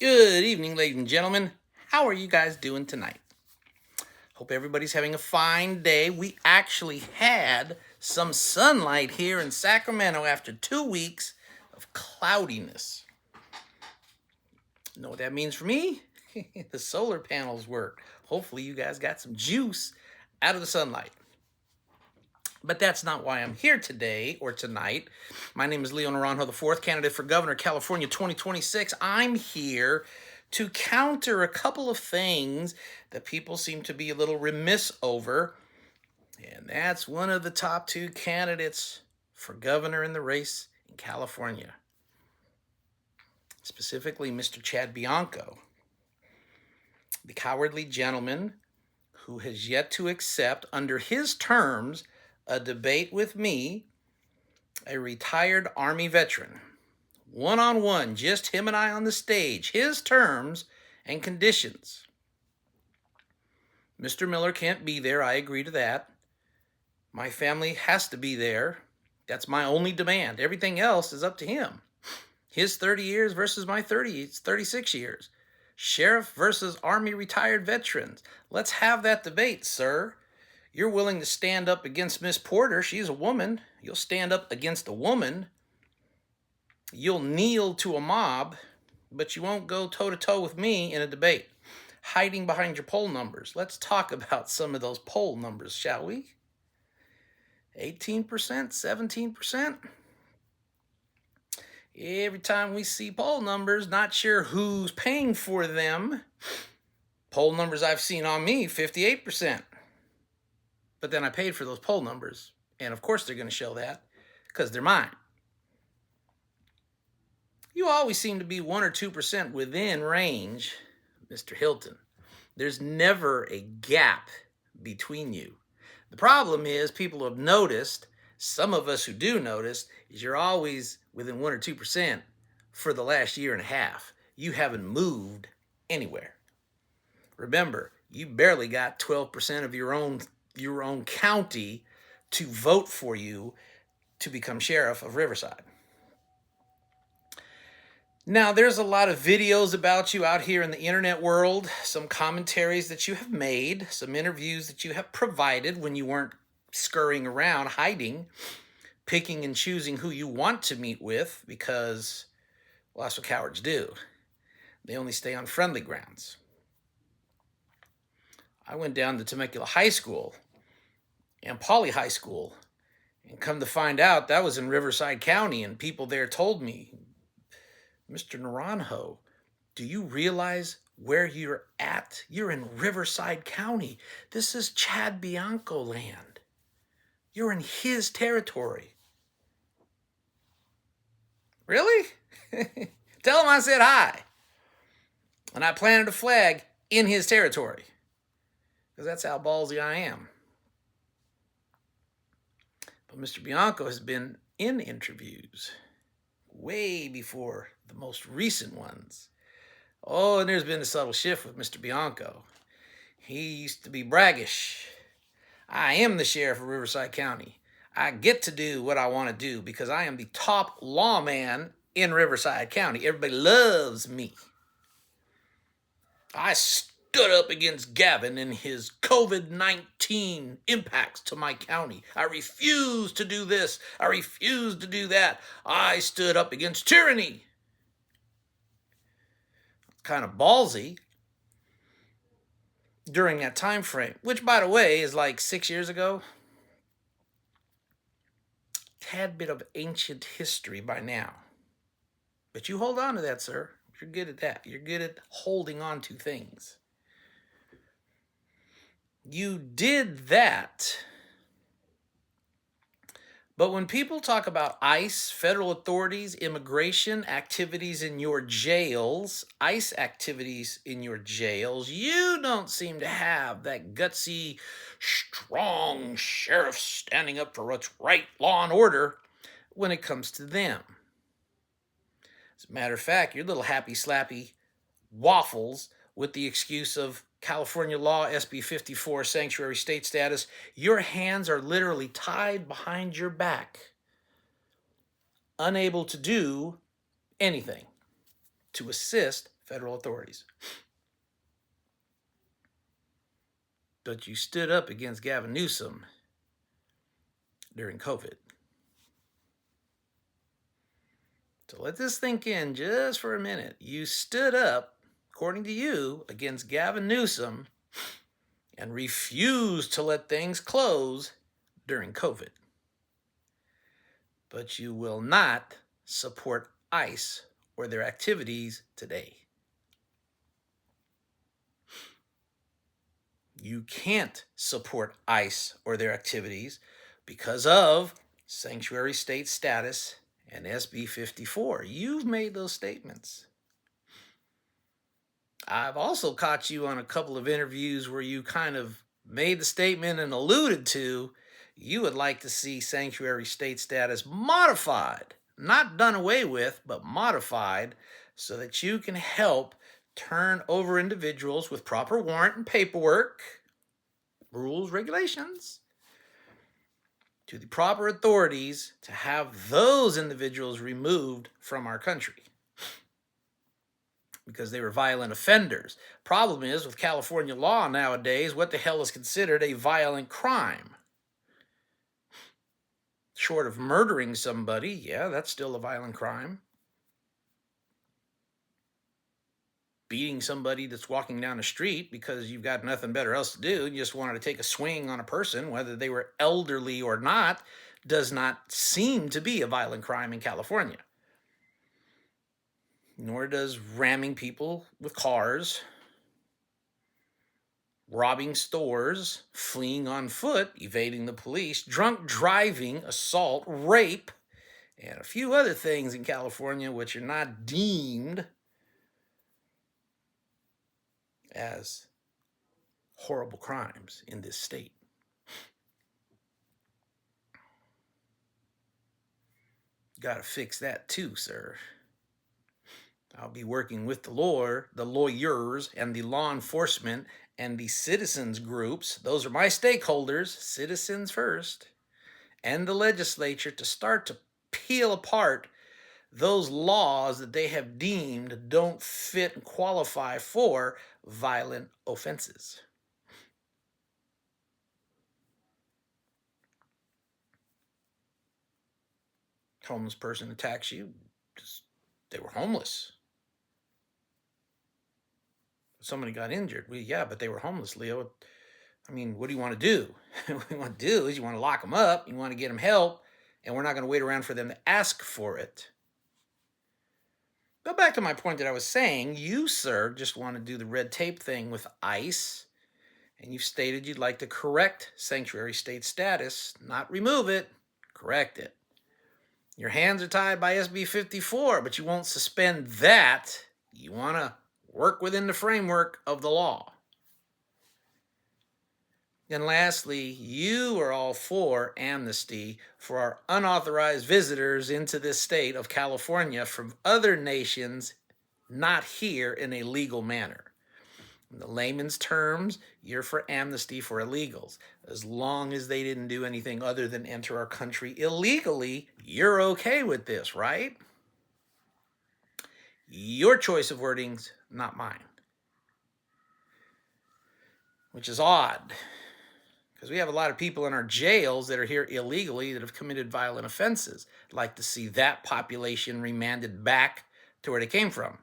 Good evening, ladies and gentlemen. How are you guys doing tonight? Hope everybody's having a fine day. We actually had some sunlight here in Sacramento after 2 weeks of cloudiness. You know what that means for me? The solar panels work. Hopefully, you guys got some juice out of the sunlight. But that's not why I'm here today or tonight. My name is Leo Naranjo, the fourth candidate for governor, California 2026. I'm here to counter a couple of things that people seem to be a little remiss over. And that's one of the top two candidates for governor in the race in California, specifically Mr. Chad Bianco, the cowardly gentleman who has yet to accept, under his terms, a debate with me, a retired Army veteran. One-on-one, just him and I on the stage, his terms and conditions. Mr. Miller can't be there, I agree to that. My family has to be there. That's my only demand. Everything else is up to him. His 30 years versus my 36 years. Sheriff versus Army retired veterans. Let's have that debate, sir. You're willing to stand up against Miss Porter. She's a woman. You'll stand up against a woman. You'll kneel to a mob, but you won't go toe-to-toe with me in a debate, hiding behind your poll numbers. Let's talk about some of those poll numbers, shall we? 18%, 17%. Every time we see poll numbers, not sure who's paying for them. Poll numbers I've seen on me, 58%. But then I paid for those poll numbers. And of course they're going to show that because they're mine. You always seem to be 1 or 2% within range, Mr. Hilton. There's never a gap between you. The problem is people have noticed, some of us who do notice, is you're always within 1 or 2% for the last year and a half. You haven't moved anywhere. Remember, you barely got 12% of your own county to vote for you to become sheriff of Riverside. Now, there's a lot of videos about you out here in the internet world, some commentaries that you have made, some interviews that you have provided when you weren't scurrying around, hiding, picking and choosing who you want to meet with because, well, that's what cowards do. They only stay on friendly grounds. I went down to Temecula High School and Poly High School, and come to find out that was in Riverside County, and people there told me, Mr. Naranjo, do you realize where you're at? You're in Riverside County. This is Chad Bianco land. You're in his territory. Really? Tell him I said hi. And I planted a flag in his territory. Because that's how ballsy I am. But Mr. Bianco has been in interviews way before the most recent ones. Oh, and there's been a subtle shift with Mr. Bianco. He used to be braggish. I am the sheriff of Riverside County. I get to do what I want to do because I am the top lawman in Riverside County. Everybody loves me. I stood up against Gavin and his COVID-19 impacts to my county. I refuse to do this. I refuse to do that. I stood up against tyranny. Kind of ballsy during that time frame, which, by the way, is like 6 years ago. Tad bit of ancient history by now. But you hold on to that, sir. You're good at that. You're good at holding on to things. You did that. But when people talk about ICE, federal authorities, immigration, activities in your jails, ICE activities in your jails, you don't seem to have that gutsy, strong sheriff standing up for what's right, law and order, when it comes to them. As a matter of fact, your little happy slappy waffles with the excuse of California law, SB 54, sanctuary state status, your hands are literally tied behind your back, unable to do anything to assist federal authorities. But you stood up against Gavin Newsom during COVID. So let this sink in just for a minute. You stood up, according to you, against Gavin Newsom and refused to let things close during COVID. But you will not support ICE or their activities today. You can't support ICE or their activities because of sanctuary state status and SB 54. You've made those statements. I've also caught you on a couple of interviews where you kind of made the statement and alluded to you would like to see sanctuary state status modified, not done away with, but modified so that you can help turn over individuals with proper warrant and paperwork, rules, regulations, to the proper authorities to have those individuals removed from our country because they were violent offenders. Problem is, with California law nowadays, what the hell is considered a violent crime? Short of murdering somebody, yeah, that's still a violent crime. Beating somebody that's walking down the street because you've got nothing better else to do, you just wanted to take a swing on a person, whether they were elderly or not, does not seem to be a violent crime in California. Nor does ramming people with cars, robbing stores, fleeing on foot, evading the police, drunk driving, assault, rape, and a few other things in California which are not deemed as horrible crimes in this state. Got to fix that too, sir. I'll be working with the lawyers, and the law enforcement and the citizens groups. Those are my stakeholders, citizens first, and the legislature to start to peel apart those laws that they have deemed don't fit and qualify for violent offenses. Homeless person attacks you, they were homeless. Somebody got injured. Well, yeah, but they were homeless, Leo. I mean, what do you want to do? What you want to do is you want to lock them up, you want to get them help, and we're not going to wait around for them to ask for it. Go back to my point that I was saying. You, sir, just want to do the red tape thing with ICE, and you've stated you'd like to correct sanctuary state status, not remove it, correct it. Your hands are tied by SB 54, but you won't suspend that. You want to work within the framework of the law. And lastly, you are all for amnesty for our unauthorized visitors into this state of California from other nations not here in a legal manner. In the layman's terms, you're for amnesty for illegals. As long as they didn't do anything other than enter our country illegally, you're okay with this, right? Your choice of wordings, not mine. Which is odd, because we have a lot of people in our jails that are here illegally that have committed violent offenses. I'd like to see that population remanded back to where they came from,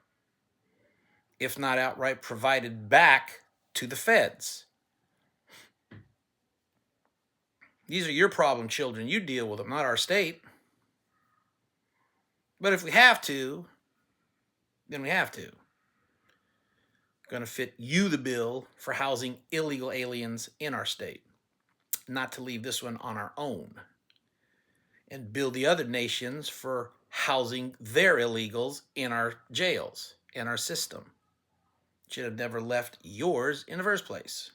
if not outright provided back to the feds. These are your problem children. You deal with them, not our state. But if we have to, then we have to. Going to fit you the bill for housing illegal aliens in our state, not to leave this one on our own, and build the other nations for housing their illegals in our jails, in our system. Should have never left yours in the first place.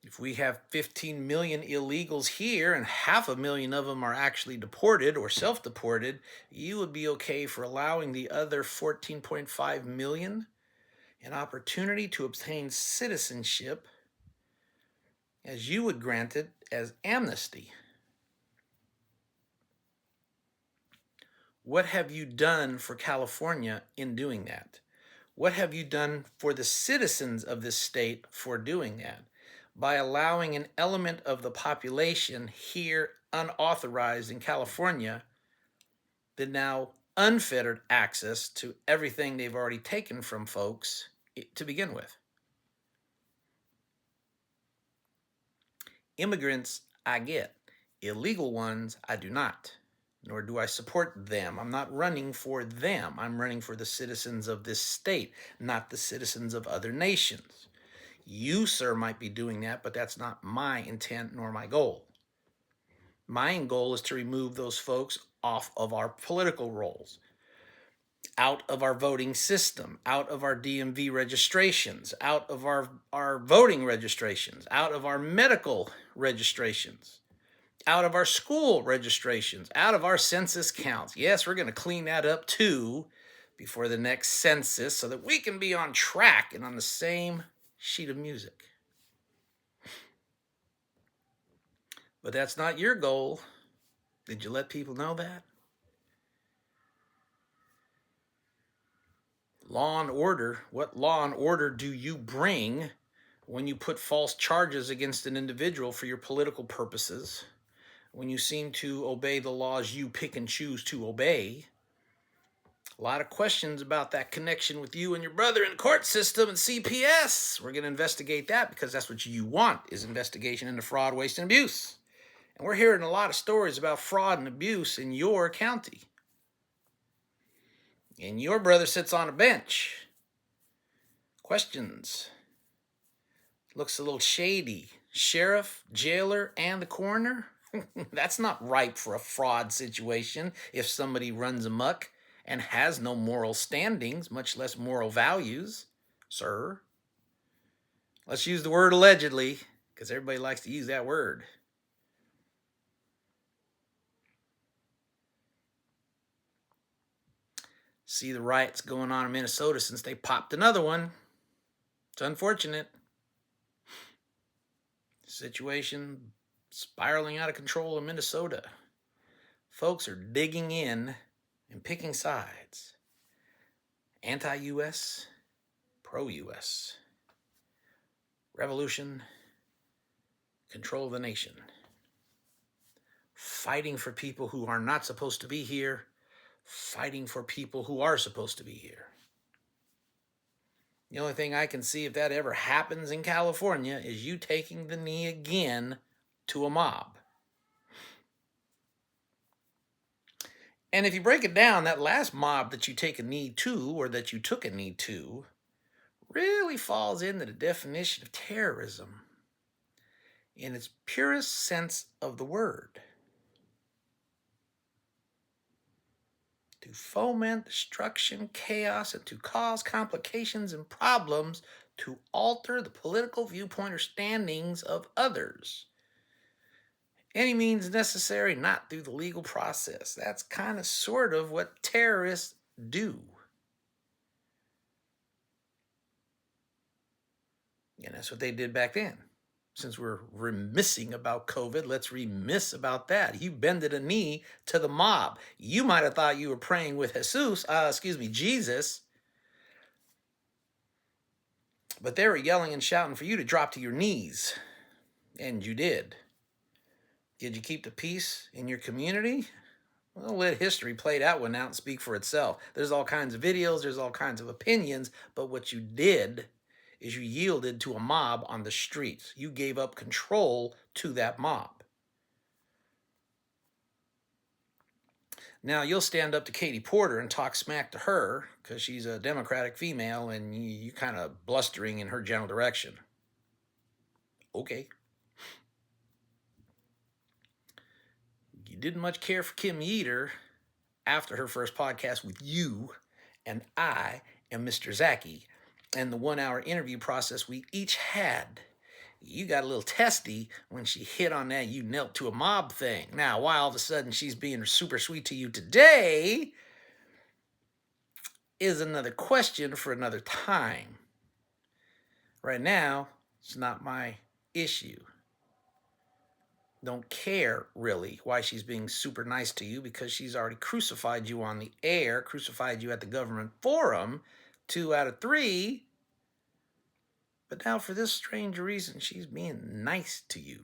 If we have 15 million illegals here and 500,000 of them are actually deported or self-deported, you would be okay for allowing the other 14.5 million an opportunity to obtain citizenship as you would grant it as amnesty. What have you done for California in doing that? What have you done for the citizens of this state for doing that? By allowing an element of the population here unauthorized in California the now unfettered access to everything they've already taken from folks to begin with. Immigrants, I get. Illegal ones, I do not. Nor do I support them. I'm not running for them. I'm running for the citizens of this state, not the citizens of other nations. You, sir, might be doing that, but that's not my intent nor my goal. My goal is to remove those folks off of our political rolls, out of our voting system, out of our DMV registrations, out of our voting registrations, out of our medical registrations, out of our school registrations, out of our census counts. Yes, we're going to clean that up too before the next census so that we can be on track and on the same sheet of music. But that's not your goal. Did you let people know that? Law and order. What law and order do you bring when you put false charges against an individual for your political purposes? When you seem to obey the laws you pick and choose to obey? A lot of questions about that connection with you and your brother in the court system and CPS. We're going to investigate that because that's what you want, is investigation into fraud, waste, and abuse. And we're hearing a lot of stories about fraud and abuse in your county. And your brother sits on a bench. Questions. Looks a little shady. Sheriff, jailer, and the coroner? That's not ripe for a fraud situation if somebody runs amok and has no moral standings, much less moral values, sir. Let's use the word allegedly, because everybody likes to use that word. See the riots going on in Minnesota since they popped another one. It's unfortunate. Situation spiraling out of control in Minnesota. Folks are digging in and picking sides. Anti-U.S., pro-U.S. Revolution, control of the nation. Fighting for people who are not supposed to be here. Fighting for people who are supposed to be here. The only thing I can see if that ever happens in California is you taking the knee again to a mob. And if you break it down, that last mob that you take a knee to, or that you took a knee to, really falls into the definition of terrorism in its purest sense of the word. To foment destruction, chaos, and to cause complications and problems to alter the political viewpoint or standings of others. Any means necessary, not through the legal process. That's kind of sort of what terrorists do. And that's what they did back then. Since we're remissing about COVID, let's remiss about that. You bended a knee to the mob. You might have thought you were praying with Jesus. But they were yelling and shouting for you to drop to your knees. And you did. Did you keep the peace in your community? Well, let history play that one out and speak for itself. There's all kinds of videos, there's all kinds of opinions, but what you did is you yielded to a mob on the streets. You gave up control to that mob. Now, you'll stand up to Katie Porter and talk smack to her because she's a Democratic female and you kind of blustering in her general direction. Okay. You didn't much care for Kim Yeater after her first podcast with you and I and Mr. Zaki and the 1 hour interview process we each had. You got a little testy when she hit on that you knelt to a mob thing. Now, why all of a sudden she's being super sweet to you today is another question for another time. Right now, it's not my issue. don't care really why she's being super nice to you, because she's already crucified you on the air, crucified you at the government forum, 2 out of 3. But now for this strange reason, she's being nice to you.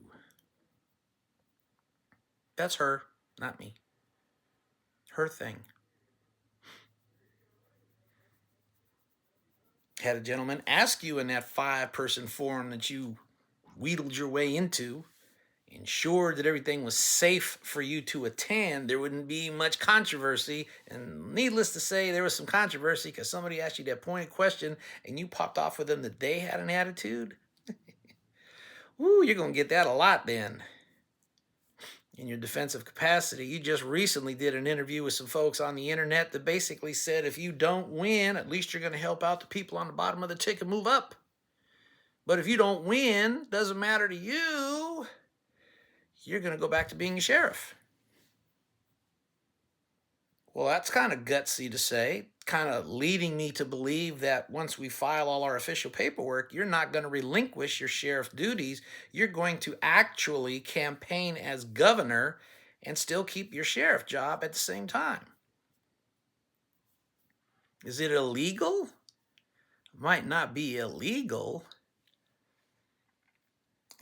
That's her, not me. Her thing. Had a gentleman ask you in that 5-person forum that you wheedled your way into, ensured that everything was safe for you to attend, there wouldn't be much controversy. And needless to say, there was some controversy because somebody asked you that pointed question and you popped off with them that they had an attitude. Woo, you're going to get that a lot then. In your defensive capacity, you just recently did an interview with some folks on the internet that basically said if you don't win, at least you're going to help out the people on the bottom of the ticket move up. But if you don't win, doesn't matter to you, you're going to go back to being a sheriff. Well, that's kind of gutsy to say, kind of leading me to believe that once we file all our official paperwork, you're not going to relinquish your sheriff duties. You're going to actually campaign as governor and still keep your sheriff job at the same time. Is it illegal? Might not be illegal.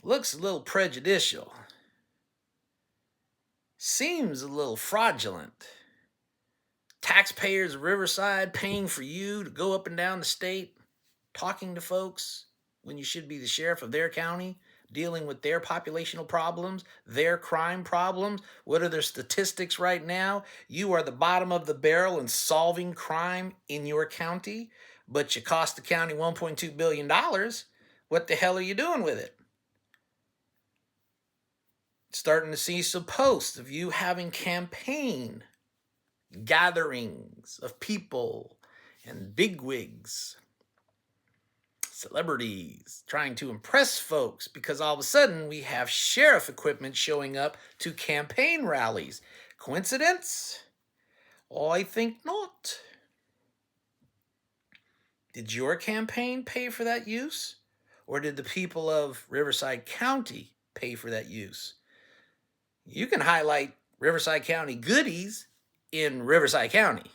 Looks a little prejudicial. Seems a little fraudulent. Taxpayers of Riverside paying for you to go up and down the state, talking to folks when you should be the sheriff of their county, dealing with their populational problems, their crime problems. What are their statistics right now? You are the bottom of the barrel in solving crime in your county, but you cost the county $1.2 billion. What the hell are you doing with it? Starting to see some posts of you having campaign gatherings of people and bigwigs, celebrities, trying to impress folks because all of a sudden we have sheriff equipment showing up to campaign rallies. Coincidence? Oh, I think not. Did your campaign pay for that use? Or did the people of Riverside County pay for that use? You can highlight Riverside County goodies in Riverside County,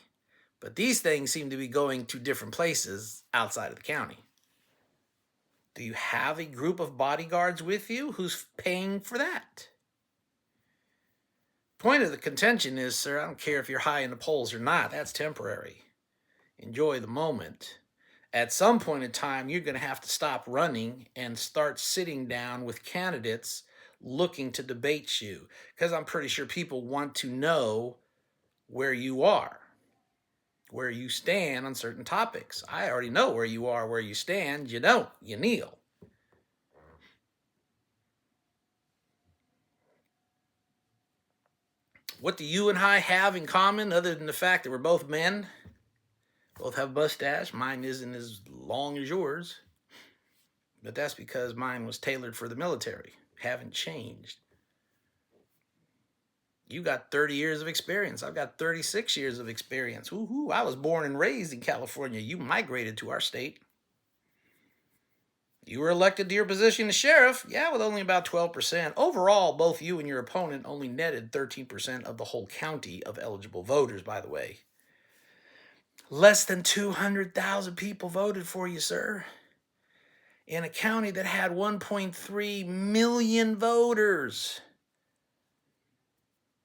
but these things seem to be going to different places outside of the county. Do you have a group of bodyguards with you? Who's paying for that? Point of the contention is, sir, I don't care if you're high in the polls or not. That's temporary. Enjoy the moment. At some point in time, you're going to have to stop running and start sitting down with candidates looking to debate you, because I'm pretty sure people want to know where you are, where you stand on certain topics. I already know where you are, where you stand. You don't, you kneel. What do you and I have in common other than the fact that we're both men? Both have mustache. Mine isn't as long as yours, but that's because mine was tailored for the military. Haven't changed. You got 30 years of experience. I've got 36 years of experience. Woohoo! I was born and raised in California. You migrated to our state. You were elected to your position as sheriff, yeah, with only about 12%. Overall, both you and your opponent only netted 13% of the whole county of eligible voters, by the way. Less than 200,000 people voted for you, sir. In a county that had 1.3 million voters.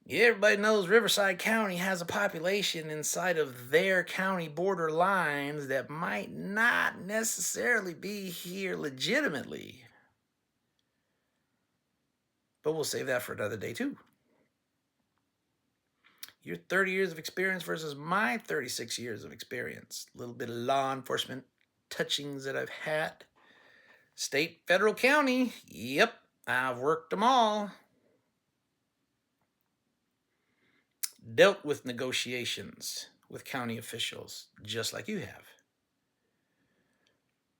Yeah, everybody knows Riverside County has a population inside of their county border lines that might not necessarily be here legitimately. But we'll save that for another day too. Your 30 years of experience versus my 36 years of experience. A little bit of law enforcement touchings that I've had. State, federal, county. Yep, I've worked them all. Dealt with negotiations with county officials, just like you have.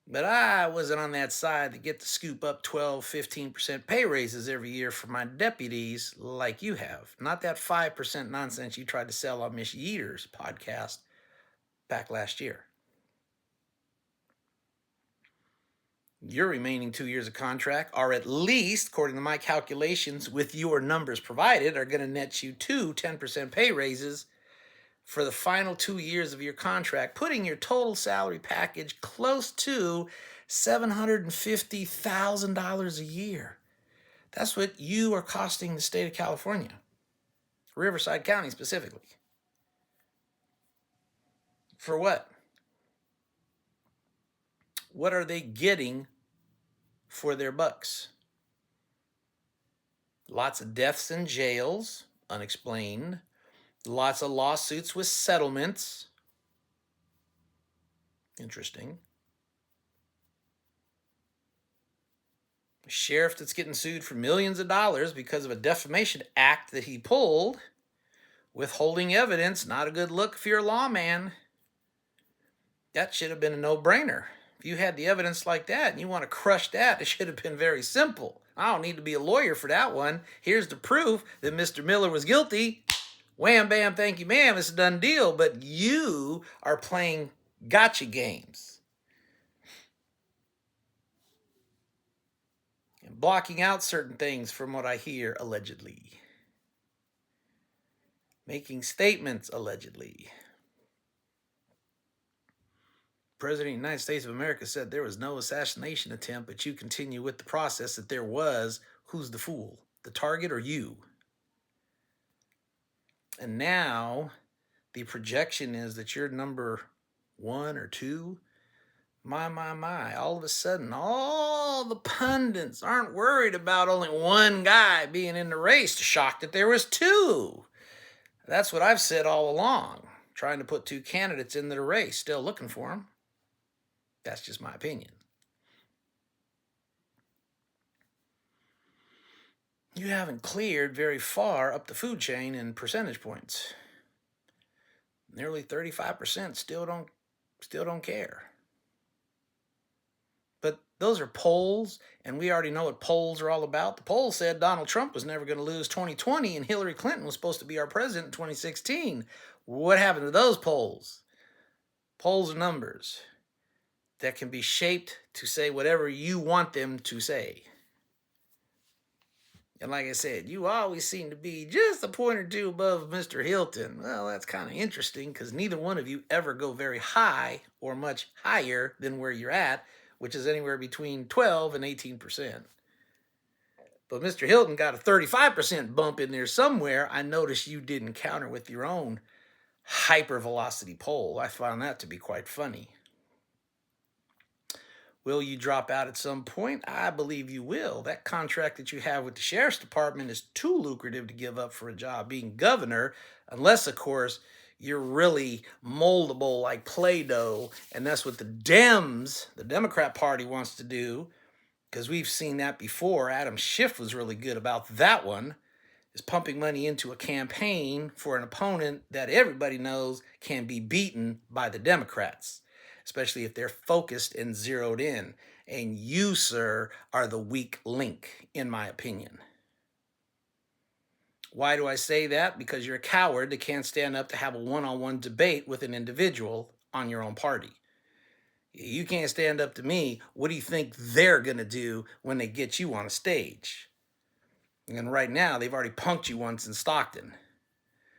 But I wasn't on that side to get to scoop up 12, 15% pay raises every year for my deputies like you have. Not that 5% nonsense you tried to sell on Miss Yeater's podcast back last year. Your remaining 2 years of contract are at least, according to my calculations, with your numbers provided, are going to net you 10% pay raises for the final 2 years of your contract, putting your total salary package close to $750,000 a year. That's what you are costing the state of California, Riverside County specifically. For what? What are they getting for their bucks? Lots of deaths in jails, unexplained. Lots of lawsuits with settlements. Interesting. A sheriff that's getting sued for millions of dollars because of a defamation act that he pulled. Withholding evidence, not a good look if you're a lawman. That should have been a no-brainer. If you had the evidence like that and you want to crush that, it should have been very simple. I don't need to be a lawyer for that one. Here's the proof that Mr. Miller was guilty. Wham, bam, thank you, ma'am. It's a done deal. But you are playing gotcha games. And blocking out certain things from what I hear, allegedly. Making statements, allegedly. President of the United States of America said there was no assassination attempt, but you continue with the process that there was. Who's the fool? The target or you? And now the projection is that you're number 1 or 2. My. All of a sudden, all the pundits aren't worried about only one guy being in the race. Shocked that there was 2. That's what I've said all along. Trying to put 2 candidates into the race. Still looking for them. That's just my opinion. You haven't cleared very far up the food chain in percentage points. Nearly 35% still don't care. But those are polls, and we already know what polls are all about. The poll said Donald Trump was never going to lose 2020, and Hillary Clinton was supposed to be our president in 2016. What happened to those polls? Polls are numbers that can be shaped to say whatever you want them to say. And like I said, you always seem to be just a point or 2 above Mr. Hilton. Well, that's kind of interesting because neither one of you ever go very high or much higher than where you're at, which is anywhere between 12 and 18%. But Mr. Hilton got a 35% bump in there somewhere. I noticed you didn't counter with your own hypervelocity poll. I found that to be quite funny. Will you drop out at some point? I believe you will. That contract that you have with the sheriff's department is too lucrative to give up for a job being governor, unless, of course, you're really moldable like Play-Doh, and that's what the Dems, the Democrat Party, wants to do, because we've seen that before. Adam Schiff was really good about that one, is pumping money into a campaign for an opponent that everybody knows can be beaten by the Democrats, especially if they're focused and zeroed in. And you, sir, are the weak link, in my opinion. Why do I say that? Because you're a coward that can't stand up to have a one-on-one debate with an individual on your own party. You can't stand up to me. What do you think they're going to do when they get you on a stage? And right now, they've already punked you once in Stockton.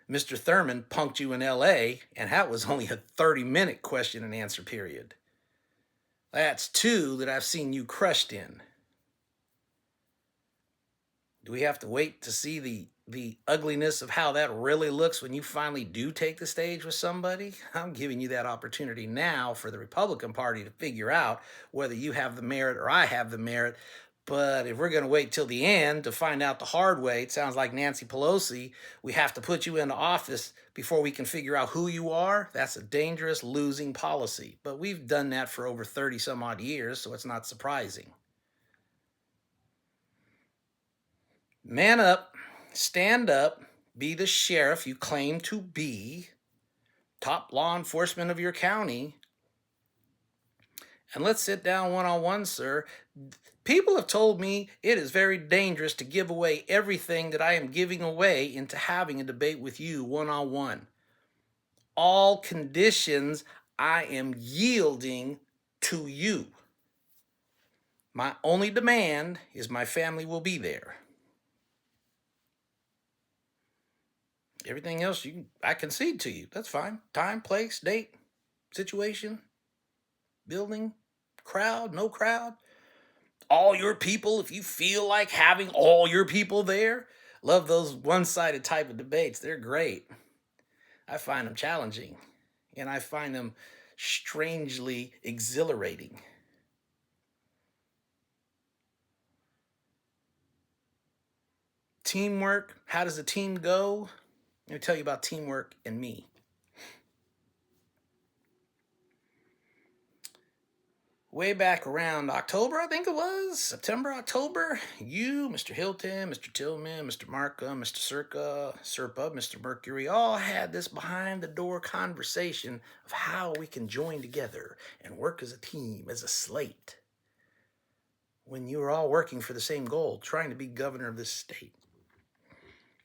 Mr. Thurman punked you in L.A., and that was only a 30-minute question and answer period. That's 2 that I've seen you crushed in. Do we have to wait to see the ugliness of how that really looks when you finally do take the stage with somebody? I'm giving you that opportunity now for the Republican Party to figure out whether you have the merit or I have the merit. But if we're going to wait till the end to find out the hard way, it sounds like Nancy Pelosi, we have to put you into office before we can figure out who you are. That's a dangerous losing policy. But we've done that for over 30 some odd years, so it's not surprising. Man up, stand up, be the sheriff you claim to be, top law enforcement of your county, and let's sit down one-on-one, sir. People have told me it is very dangerous to give away everything that I am giving away into having a debate with you one-on-one. All conditions I am yielding to you. My only demand is my family will be there. Everything else I concede to you. That's fine. Time, place, date, situation, building, crowd, no crowd. All your people, if you feel like having all your people there. Love those one-sided type of debates. They're great. I find them challenging, and I find them strangely exhilarating. Teamwork, how does a team go? Let me tell you about teamwork and me. Way back around October, I think it was, September, October, you, Mr. Hilton, Mr. Tillman, Mr. Markham, Mr. Serpa, Mr. Mercury, all had this behind the door conversation of how we can join together and work as a team, as a slate, when you were all working for the same goal, trying to be governor of this state.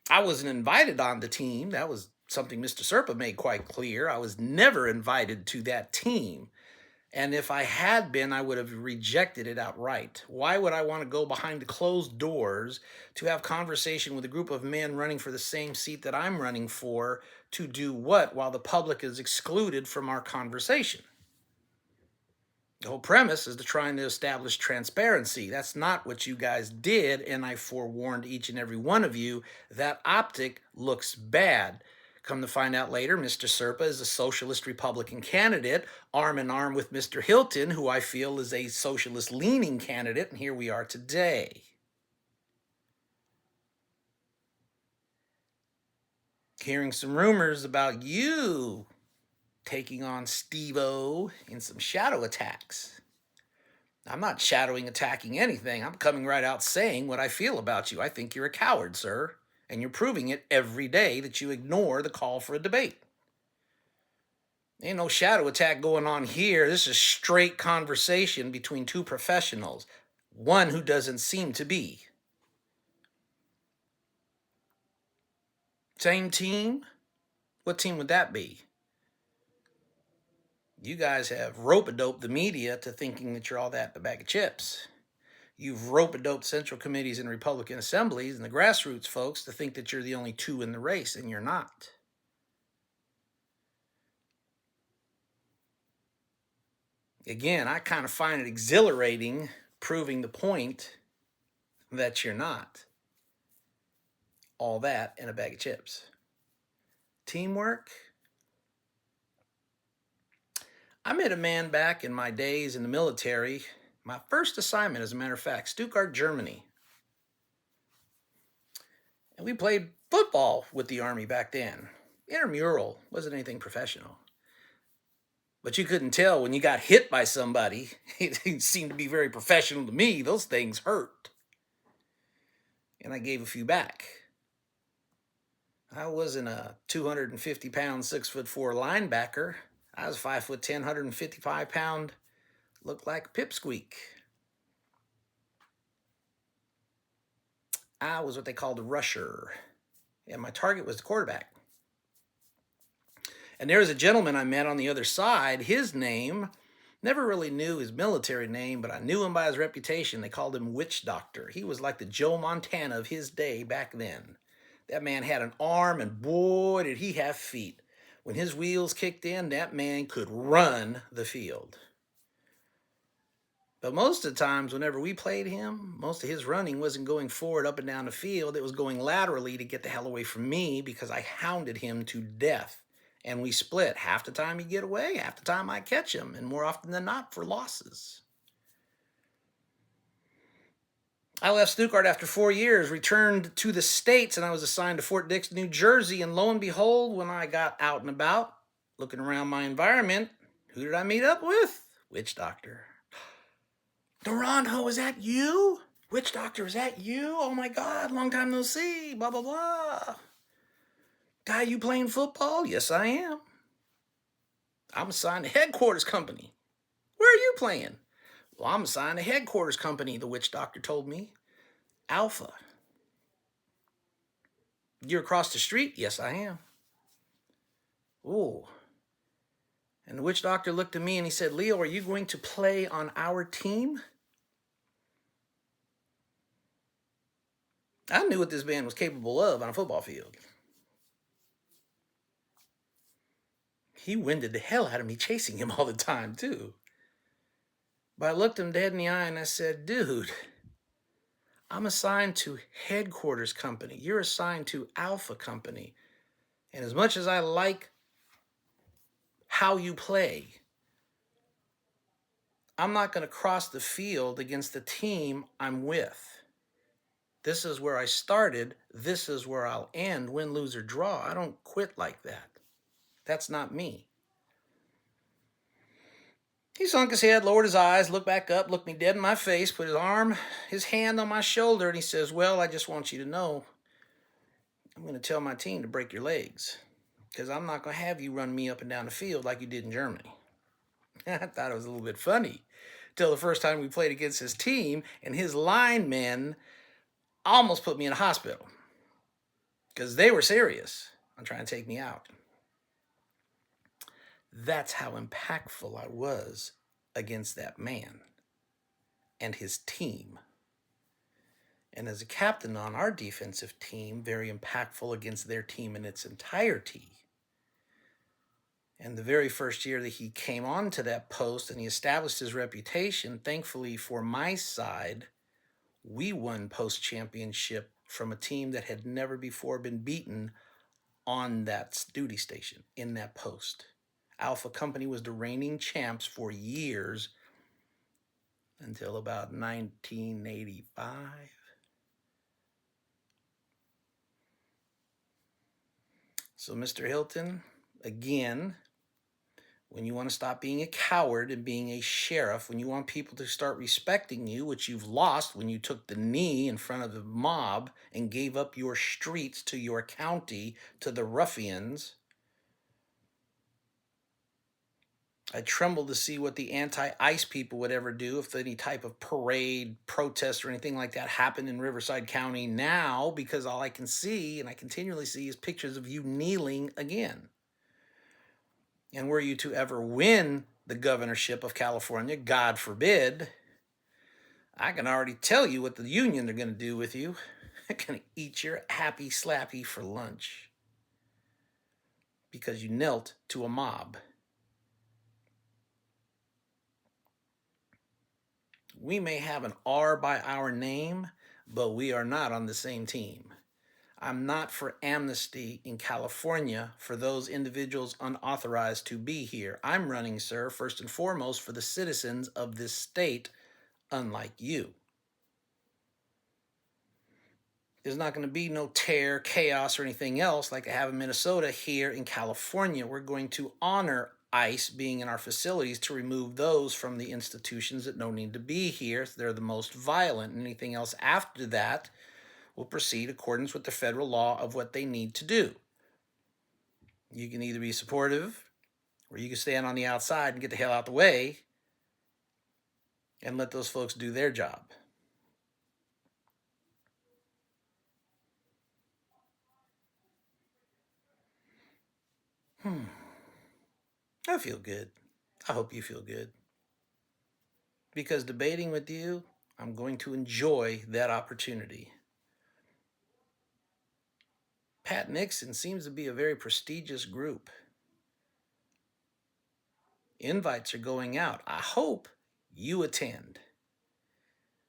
I wasn't invited on the team. That was something Mr. Serpa made quite clear. I was never invited to that team. And if I had been, I would have rejected it outright. Why would I want to go behind the closed doors to have conversation with a group of men running for the same seat that I'm running for to do what while the public is excluded from our conversation? The whole premise is to try and establish transparency. That's not what you guys did, and I forewarned each and every one of you that optic looks bad. Come to find out later, Mr. Serpa is a socialist Republican candidate, arm in arm with Mr. Hilton, who I feel is a socialist-leaning candidate, and here we are today. Hearing some rumors about you taking on Steve-O in some shadow attacks. I'm not shadowing attacking anything. I'm coming right out saying what I feel about you. I think you're a coward, sir. And you're proving it every day that you ignore the call for a debate. Ain't no shadow attack going on here. This is straight conversation between two professionals. One who doesn't seem to be. Same team? What team would that be? You guys have rope-a-doped the media to thinking that you're all that in a bag of chips. You've rope-a-doped central committees and Republican assemblies and the grassroots folks to think that you're the only two in the race, and you're not. Again, I kind of find it exhilarating proving the point that you're not all that in a bag of chips. Teamwork. I met a man back in my days in the military. My first assignment, as a matter of fact, Stuttgart, Germany. And we played football with the Army back then. Intramural, wasn't anything professional. But you couldn't tell when you got hit by somebody. It seemed to be very professional to me. Those things hurt. And I gave a few back. I wasn't a 250-pound, 6'4" linebacker. I was 5'10", 155-pound, looked like a pipsqueak. I was what they called a rusher, and my target was the quarterback. And there was a gentleman I met on the other side. His name, never really knew his military name, but I knew him by his reputation. They called him Witch Doctor. He was like the Joe Montana of his day back then. That man had an arm, and boy, did he have feet. When his wheels kicked in, that man could run the field. But most of the times, whenever we played him, most of his running wasn't going forward up and down the field. It was going laterally to get the hell away from me because I hounded him to death. And we split. Half the time he'd get away, half the time I'd catch him, and more often than not for losses. I left Stuttgart after 4 years, returned to the States, and I was assigned to Fort Dix, New Jersey. And lo and behold, when I got out and about, looking around my environment, who did I meet up with? Witch Doctor. Durando, is that you? Witch Doctor, is that you? Oh my God, long time no see, blah, blah, blah. Guy, you playing football? Yes, I am. I'm assigned to headquarters company. Where are you playing? Well, I'm assigned to headquarters company, the Witch Doctor told me. Alpha. You're across the street? Yes, I am. Ooh. And the Witch Doctor looked at me and he said, Leo, are you going to play on our team? I knew what this man was capable of on a football field. He winded the hell out of me chasing him all the time, too. But I looked him dead in the eye and I said, dude, I'm assigned to headquarters company. You're assigned to alpha company. And as much as I like how you play, I'm not going to cross the field against the team I'm with. This is where I started. This is where I'll end, win, lose, or draw. I don't quit like that. That's not me. He sunk his head, lowered his eyes, looked back up, looked me dead in my face, put his hand on my shoulder, and he says, well, I just want you to know, I'm going to tell my team to break your legs because I'm not going to have you run me up and down the field like you did in Germany. I thought it was a little bit funny till the first time we played against his team, and his linemen almost put me in a hospital because they were serious on trying to take me out. That's how impactful I was against that man and his team. And as a captain on our defensive team, very impactful against their team in its entirety. And the very first year that he came onto that post and he established his reputation, thankfully for my side, we won post-championship from a team that had never before been beaten on that duty station, in that post. Alpha Company was the reigning champs for years until about 1985. So, Mr. Hilton, again, when you want to stop being a coward and being a sheriff, when you want people to start respecting you, which you've lost when you took the knee in front of the mob and gave up your streets to your county to the ruffians, I tremble to see what the anti-ICE people would ever do if any type of parade, protest, or anything like that happened in Riverside County now, because all I can see, and I continually see, is pictures of you kneeling again. And were you to ever win the governorship of California, God forbid, I can already tell you what the union are going to do with you. They're going to eat your happy slappy for lunch because you knelt to a mob. We may have an R by our name, but we are not on the same team. I'm not for amnesty in California for those individuals unauthorized to be here. I'm running, sir, first and foremost for the citizens of this state, unlike you. There's not going to be no tear, chaos, or anything else like they have in Minnesota here in California. We're going to honor ICE being in our facilities to remove those from the institutions that don't need to be here. They're the most violent. And anything else after that will proceed accordance with the federal law of what they need to do. You can either be supportive or you can stand on the outside and get the hell out the way and let those folks do their job. I feel good. I hope you feel good. Because debating with you, I'm going to enjoy that opportunity. Pat Nixon seems to be a very prestigious group. Invites are going out. I hope you attend.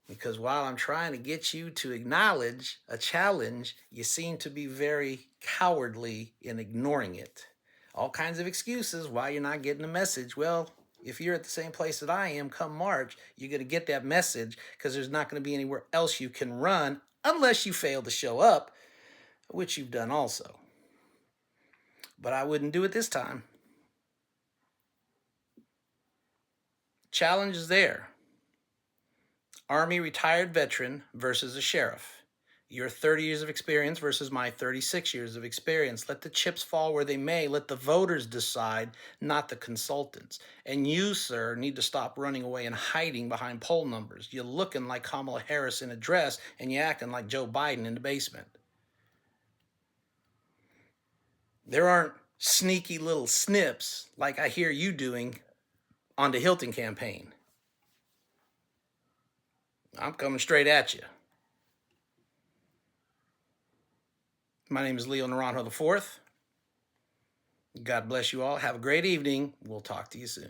Because while I'm trying to get you to acknowledge a challenge, you seem to be very cowardly in ignoring it. All kinds of excuses why you're not getting the message. Well, if you're at the same place that I am come March, you're going to get that message because there's not going to be anywhere else you can run unless you fail to show up, which you've done also. But I wouldn't do it this time. Challenge is there. Army retired veteran versus a sheriff. Your 30 years of experience versus my 36 years of experience. Let the chips fall where they may. Let the voters decide, not the consultants. And you, sir, need to stop running away and hiding behind poll numbers. You're looking like Kamala Harris in a dress, and you're acting like Joe Biden in the basement. There aren't sneaky little snips like I hear you doing on the Hilton campaign. I'm coming straight at you. My name is Leo Naranjo IV. God bless you all. Have a great evening. We'll talk to you soon.